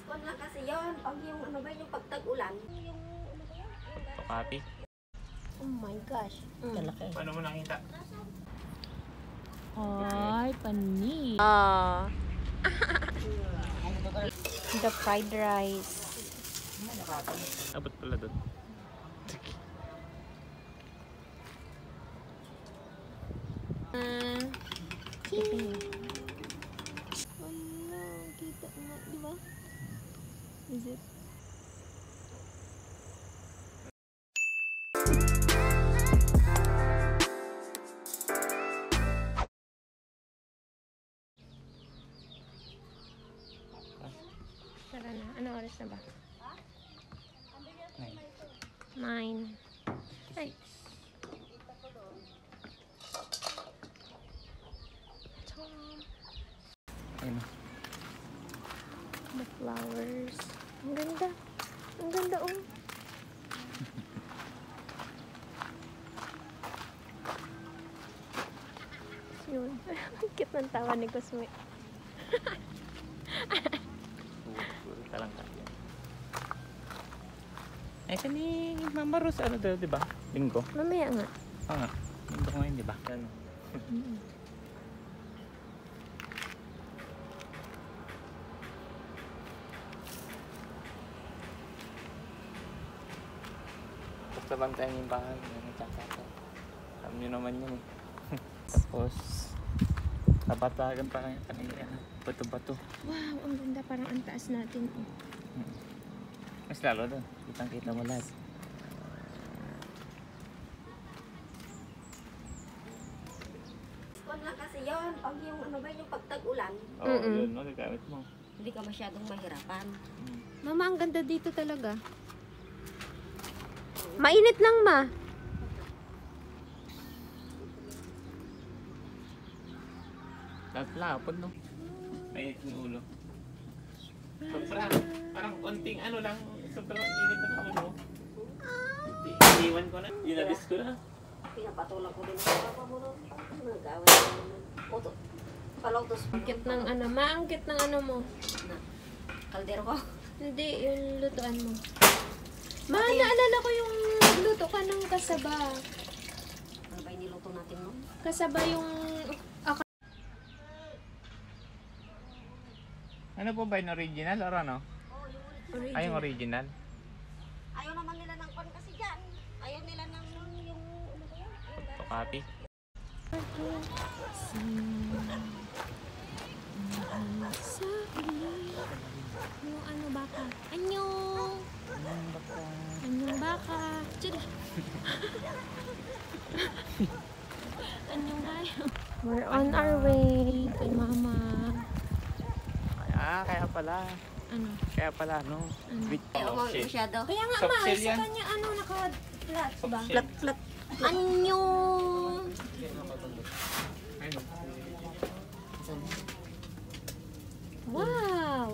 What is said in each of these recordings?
Kon lang kasi yun. Pag yung ano ba yung pagtag-ulan. Yung ano ba yun? Tokati. Oh my gosh. Talaki. Paano mo nakita? Ay, pani. The fried rice. Abot pala doon. Wala, kita nga, di ba? Is it? Tara na. Ano oras na ba? 9. Ay. Ayun. The flowers. Ang ganda. Ang ganda, oh. Yun. Ang cute ng tawa ni Cosme. Puro talang kaya. Eh, kani Mama Rose, ano daw, di ba? Linggo. Mamaya nga. Oo nga. Linggo ngayon, di ba? Ano? Basta bantayan yung bahay. Alam nyo naman yun eh. Tapos, kabatagan pa lang yung kanina. Bato-bato. Wow, ang ganda. Parang ang taas natin, oh. Mas lalo doon. Kitang-kita mo lahat. Kon lang kasi yun. Pag yung ano ba yung pagtag-ulan. Oo, yun. No, gagamit mo. Hindi ka masyadong mahirapan. Mama, ang ganda dito talaga. Mainit lang, ma. Lapod, no? May yung ulo. Parang konting ano lang. Sobrang init ng ulo. Iiwan ko na. Inabis ko na. Pinapatulang ko din sa papa mo nun. Nagawin ko naman. Oto. Palautos. Ang cute ng ano, ma. Ang cute ng ano mo. Kaldero ko. Hindi, yung lutuan mo. Ma, naalala ko yung luto ka ng kasaba. Ano ba yung niluto natin nun? Kasaba yung... Ano po ba yung original or ano? Ay, yung original. Ayaw naman nila ng kon kasi dyan. Ayaw nila ng yung ano ba yun? Tokati. Yung ano baka? Anyong! Anyong baka? Tira! Anyong tayo? We're on our way kay mama. Kaya pala. Ano? Kaya pala, no? With Ayaw mo masyado. Kaya nga Soft ma, shell sa yan. kanya ano, naka-flat ba? Flat. Anyong! Wow!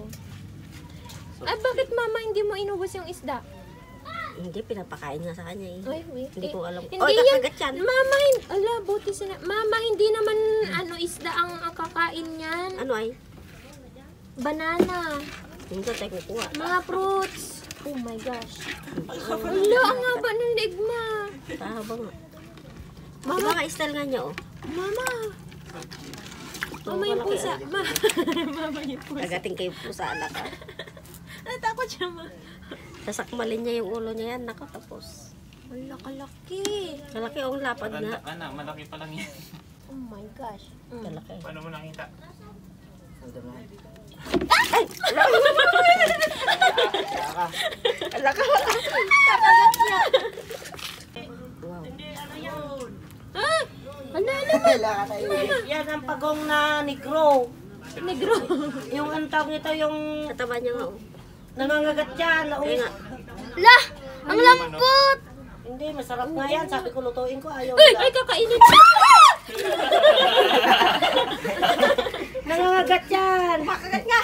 Ay, bakit mama hindi mo inubos yung isda? Hindi, pinapakain nga sa kanya eh. Ay, wait. Hindi ko alam. Hindi Oh, yan. kakagat yan. Mama, ala, buti sina. Mama, hindi naman ano isda ang kakain niyan. Ano ay? Banana. Hindi tayo kukuha. Mga fruits. Oh my gosh. Ala, ang haba ng leg ma. Tahaba nga. Mama. Diba ka-style nga niya oh. Mama. Mama yung pusa. Mama yung pusa. Agating kayo po sa alak ah. Natakot siya ma. Sasakmalin niya yung ulo niya yan. Nako, tapos. Wala kalaki. Kalaki ang lapad Matanda nga. ka na, malaki pa lang yan. Oh my gosh. Kalaki. Paano mo nakita? Alaka. Kakagat niya. Wow. Ah! Ano naman? Yan ang pagong na negro. Negro. Yung ang tawag nito yung Kataba niya nga oh. nangangagat yan. Kaya nga. Lah! Ang lambot! Hindi, masarap nga yan. Sabi ko lutuin ko, ayaw Ay! nila. Ay, kakainin. Nangangagat yan. Kakagat nga.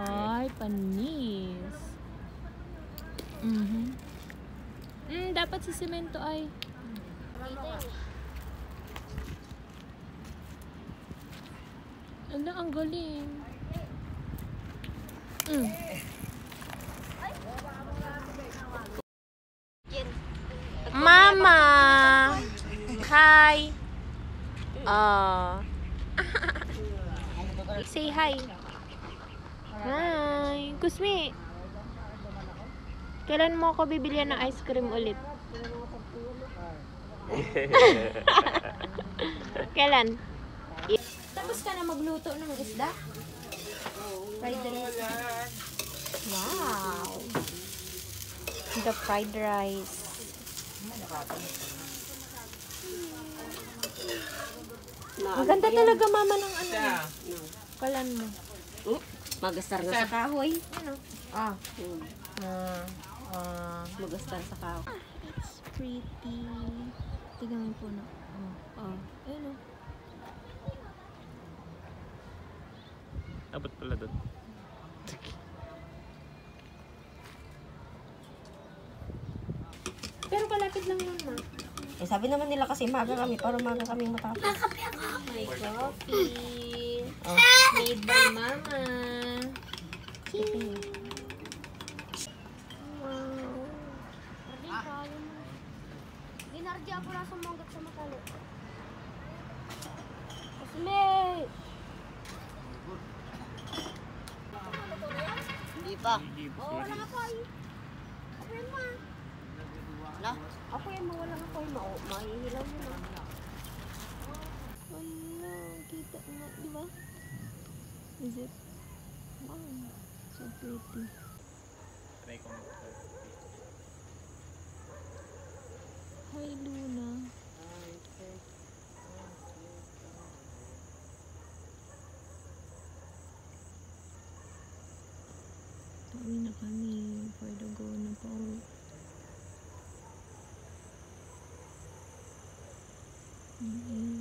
Ay, panis. Dapat si semento ay. Ala, ang galing. Mm. Mama! Hi! Say hi. Hi! Kusmi! Kailan mo ako bibilihan ng ice cream ulit? Kailan? Tapos ka na magluto ng isda? Fried rice. Wow! The fried rice. Ang ganda talaga mama ng ano. Kalan mo. Magastar nga sa kahoy. Ano? Ah. Magastar sa kahoy. It's pretty. Tignan mo yung puno. Ayun o. Abot pala doon. Pero kalapit lang yun, ma. Eh, sabi naman nila kasi maga kami, para maga kaming matapos. My coffee. Made by mama. Wow. Ginardi ako na sa manggat sa makalo. Kasme! Hindi pa. Oo, wala nga po ay. Ako yan ma. Wala? Ako yan ma, wala nga po ay mahihilaw mo na. Wala, kita nga, di ba? Is it? Wow, so pretty. Try ko Hi, Luna. Uwi na kami for the go na po. Mm-hmm.